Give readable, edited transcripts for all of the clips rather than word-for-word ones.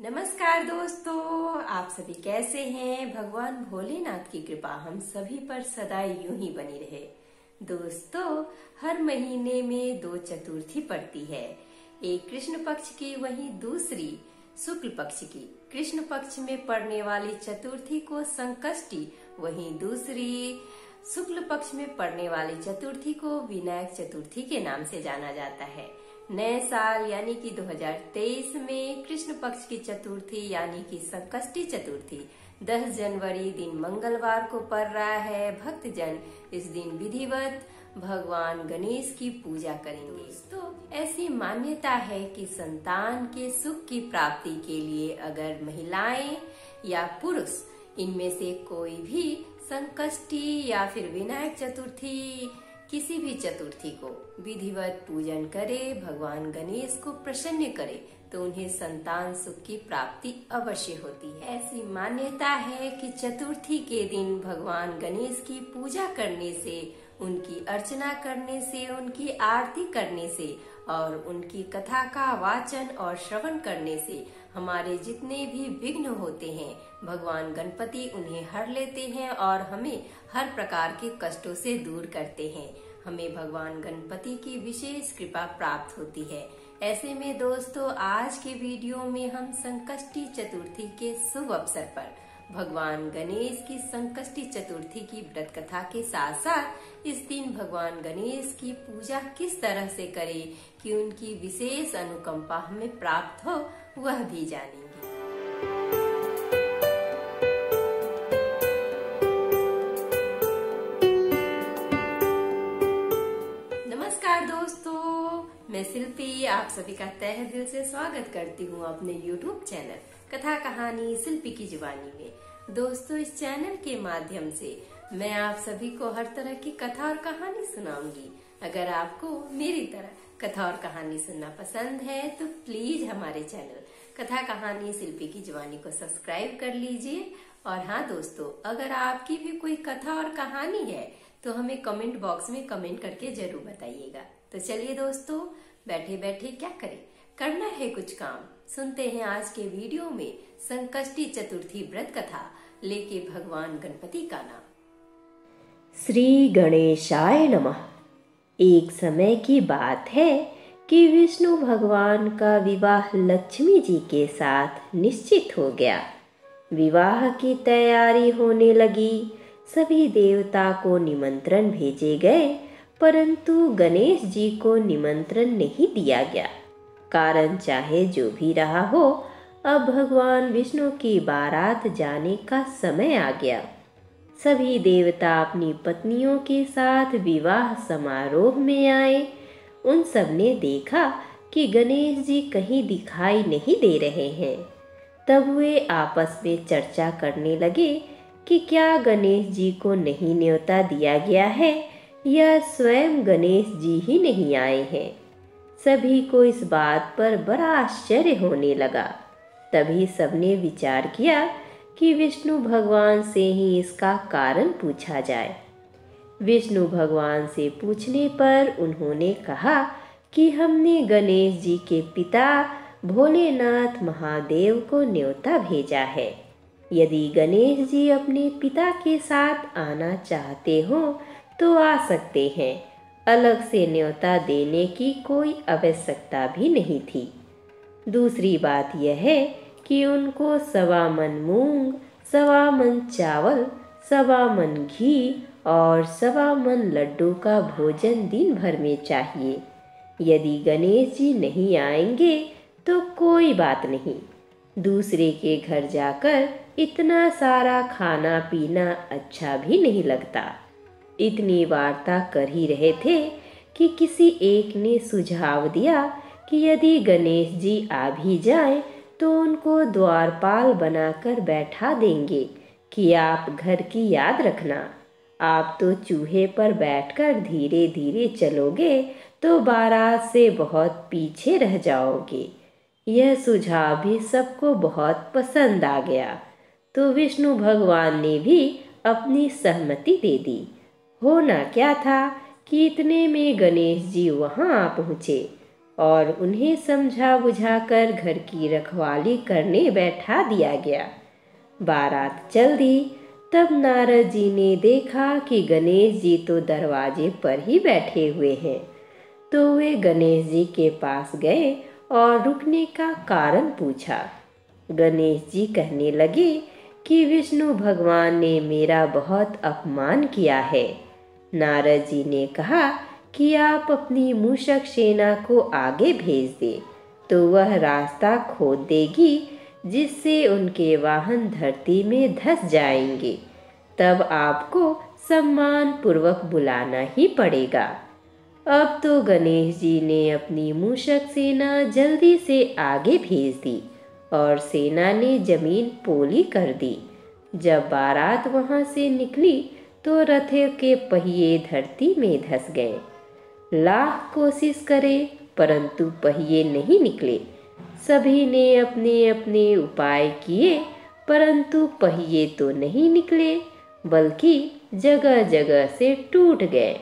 नमस्कार दोस्तों, आप सभी कैसे हैं। भगवान भोलेनाथ की कृपा हम सभी पर सदा यूं ही बनी रहे। दोस्तों, हर महीने में 2 चतुर्थी पड़ती है, एक कृष्ण पक्ष की वहीं दूसरी शुक्ल पक्ष की। कृष्ण पक्ष में पड़ने वाली चतुर्थी को संकष्टी, वहीं दूसरी शुक्ल पक्ष में पड़ने वाली चतुर्थी को विनायक चतुर्थी के नाम से जाना जाता है। नए साल यानी कि 2023 में कृष्ण पक्ष की चतुर्थी यानी कि संकष्टी चतुर्थी 10 जनवरी दिन मंगलवार को पड़ रहा है। भक्तजन इस दिन विधिवत भगवान गणेश की पूजा करेंगे। तो ऐसी मान्यता है कि संतान के सुख की प्राप्ति के लिए अगर महिलाएं या पुरुष इनमें से कोई भी संकष्टी या फिर विनायक चतुर्थी किसी भी चतुर्थी को विधिवत पूजन करे, भगवान गणेश को प्रसन्न करे तो उन्हें संतान सुख की प्राप्ति अवश्य होती है। ऐसी मान्यता है कि चतुर्थी के दिन भगवान गणेश की पूजा करने से, उनकी अर्चना करने से, उनकी आरती करने से और उनकी कथा का वाचन और श्रवण करने से हमारे जितने भी विघ्न होते हैं भगवान गणपति उन्हें हर लेते हैं और हमें हर प्रकार के कष्टों से दूर करते हैं। हमें भगवान गणपति की विशेष कृपा प्राप्त होती है। ऐसे में दोस्तों, आज के वीडियो में हम संकष्टी चतुर्थी के शुभ अवसर पर भगवान गणेश की संकष्टी चतुर्थी की व्रत कथा के साथ साथ इस दिन भगवान गणेश की पूजा किस तरह से करें कि उनकी विशेष अनुकंपा हमें प्राप्त हो, वह भी जानेंगे। नमस्कार दोस्तों, मैं शिल्पी आप सभी का तहे दिल से स्वागत करती हूँ अपने YouTube चैनल कथा कहानी शिल्पी की जुबानी में। दोस्तों, इस चैनल के माध्यम से मैं आप सभी को हर तरह की कथा और कहानी सुनाऊंगी। अगर आपको मेरी तरह कथा और कहानी सुनना पसंद है तो प्लीज हमारे चैनल कथा कहानी शिल्पी की जुबानी को सब्सक्राइब कर लीजिए। और हाँ दोस्तों, अगर आपकी भी कोई कथा और कहानी है तो हमें कमेंट बॉक्स में कमेंट करके जरूर बताइएगा। तो चलिए दोस्तों, बैठे बैठे क्या करें, करना है कुछ काम। सुनते हैं आज के वीडियो में संकष्टी चतुर्थी व्रत कथा लेके भगवान गणपति का नाम। श्री गणेशाय नमः। एक समय की बात है कि विष्णु भगवान का विवाह लक्ष्मी जी के साथ निश्चित हो गया। विवाह की तैयारी होने लगी। सभी देवता को निमंत्रण भेजे गए, परंतु गणेश जी को निमंत्रण नहीं दिया गया। कारण चाहे जो भी रहा हो, अब भगवान विष्णु की बारात जाने का समय आ गया। सभी देवता अपनी पत्नियों के साथ विवाह समारोह में आए। उन सब ने देखा कि गणेश जी कहीं दिखाई नहीं दे रहे हैं। तब वे आपस में चर्चा करने लगे कि क्या गणेश जी को नहीं न्योता दिया गया है या स्वयं गणेश जी ही नहीं आए हैं। सभी को इस बात पर बड़ा आश्चर्य होने लगा। तभी सबने विचार किया कि विष्णु भगवान से ही इसका कारण पूछा जाए। विष्णु भगवान से पूछने पर उन्होंने कहा कि हमने गणेश जी के पिता भोलेनाथ महादेव को न्योता भेजा है। यदि गणेश जी अपने पिता के साथ आना चाहते हो तो आ सकते हैं। अलग से न्योता देने की कोई आवश्यकता भी नहीं थी। दूसरी बात यह है कि उनको 1.25 मन मूंग, 1.25 मन चावल, 1.25 मन घी और 1.25 मन लड्डू का भोजन दिन भर में चाहिए। यदि गणेश जी नहीं आएंगे तो कोई बात नहीं, दूसरे के घर जाकर इतना सारा खाना पीना अच्छा भी नहीं लगता। इतनी वार्ता कर ही रहे थे कि किसी एक ने सुझाव दिया कि यदि गणेश जी आ भी जाएं तो उनको द्वारपाल बनाकर बैठा देंगे कि आप घर की याद रखना। आप तो चूहे पर बैठकर धीरे धीरे चलोगे तो बारात से बहुत पीछे रह जाओगे। यह सुझाव भी सबको बहुत पसंद आ गया, तो विष्णु भगवान ने भी अपनी सहमति दे दी। होना क्या था कि इतने में गणेश जी वहां आ पहुँचे। और उन्हें समझा बुझाकर घर की रखवाली करने बैठा दिया गया। बारात चल दी। तब नारद जी ने देखा कि गणेश जी तो दरवाजे पर ही बैठे हुए हैं। तो वे गणेश जी के पास गए और रुकने का कारण पूछा। गणेश जी कहने लगे कि विष्णु भगवान ने मेरा बहुत अपमान किया है। नारद जी ने कहा कि आप अपनी मूषक सेना को आगे भेज दे, तो वह रास्ता खोद देगी जिससे उनके वाहन धरती में धंस जाएंगे। तब आपको सम्मान पूर्वक बुलाना ही पड़ेगा। अब तो गणेश जी ने अपनी मूषक सेना जल्दी से आगे भेज दी और सेना ने जमीन पोली कर दी। जब बारात वहां से निकली तो रथ के पहिए धरती में धंस गए। लाख कोशिश करे परंतु पहिए नहीं निकले। सभी ने अपने अपने उपाय किए परंतु पहिए तो नहीं निकले, बल्कि जगह जगह से टूट गए।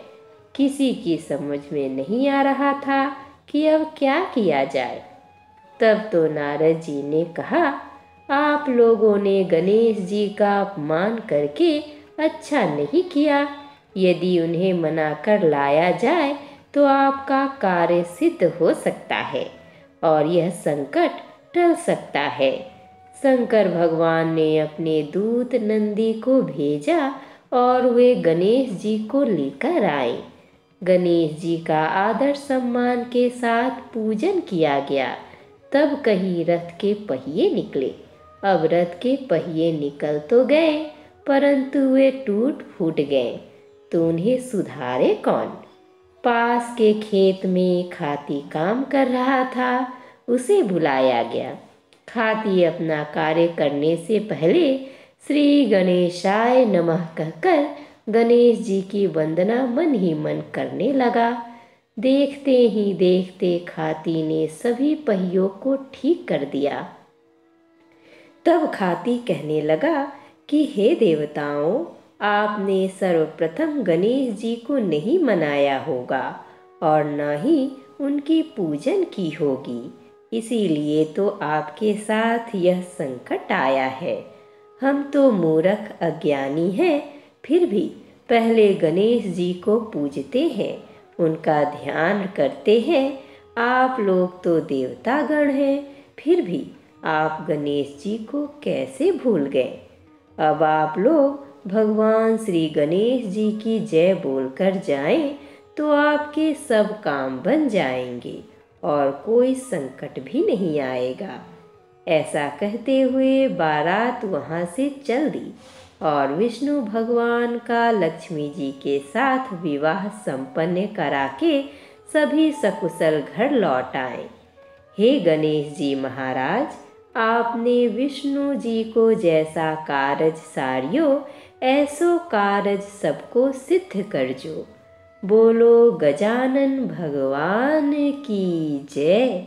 किसी की समझ में नहीं आ रहा था कि अब क्या किया जाए। तब तो नारद जी ने कहा, आप लोगों ने गणेश जी का अपमान करके अच्छा नहीं किया। यदि उन्हें मनाकर लाया जाए तो आपका कार्य सिद्ध हो सकता है और यह संकट टल सकता है। शंकर भगवान ने अपने दूत नंदी को भेजा और वे गणेश जी को लेकर आए। गणेश जी का आदर सम्मान के साथ पूजन किया गया। तब कहीं रथ के पहिए निकले। अब रथ के पहिए निकल तो गए परंतु वे टूट फूट गए, तो उन्हें सुधारे कौन। पास के खेत में खाती काम कर रहा था, उसे बुलाया गया। खाती अपना कार्य करने से पहले श्री गणेशाय नमः कहकर गणेश जी की वंदना मन ही मन करने लगा। देखते ही देखते खाती ने सभी पहियों को ठीक कर दिया। तब खाती कहने लगा कि हे देवताओं, आपने सर्वप्रथम गणेश जी को नहीं मनाया होगा और न ही उनकी पूजन की होगी, इसीलिए तो आपके साथ यह संकट आया है। हम तो मूर्ख अज्ञानी हैं, फिर भी पहले गणेश जी को पूजते हैं, उनका ध्यान करते हैं। आप लोग तो देवतागण हैं, फिर भी आप गणेश जी को कैसे भूल गए। अब आप लोग भगवान श्री गणेश जी की जय बोलकर जाएं तो आपके सब काम बन जाएंगे और कोई संकट भी नहीं आएगा। ऐसा कहते हुए बारात वहां से चल दी और विष्णु भगवान का लक्ष्मी जी के साथ विवाह संपन्न करा के सभी सकुशल घर लौट आए। हे गणेश जी महाराज, आपने विष्णु जी को जैसा कारज सारियो ऐसो कारज सबको सिद्ध करजो। बोलो गजानन भगवान की जय।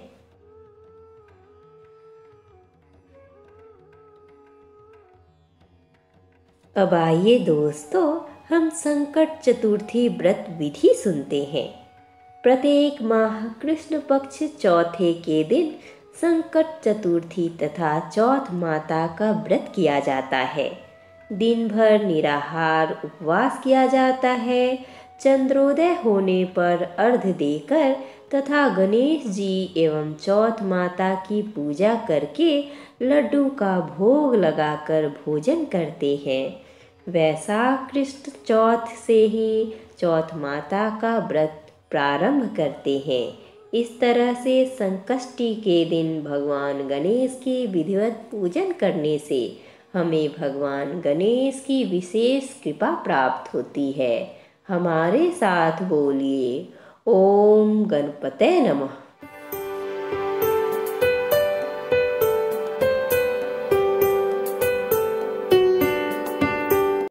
अब आइए दोस्तों, हम संकट चतुर्थी व्रत विधि सुनते हैं। प्रत्येक माह कृष्ण पक्ष चौथे के दिन संकट चतुर्थी तथा चौथ माता का व्रत किया जाता है। दिन भर निराहार उपवास किया जाता है। चंद्रोदय होने पर अर्घ्य देकर तथा गणेश जी एवं चौथ माता की पूजा करके लड्डू का भोग लगाकर भोजन करते हैं। वैशाख कृष्ण चौथ से ही चौथ माता का व्रत प्रारंभ करते हैं। इस तरह से संकष्टी के दिन भगवान गणेश की विधिवत पूजन करने से हमें भगवान गणेश की विशेष कृपा प्राप्त होती है। हमारे साथ बोलिए, ओम गणपते नमः।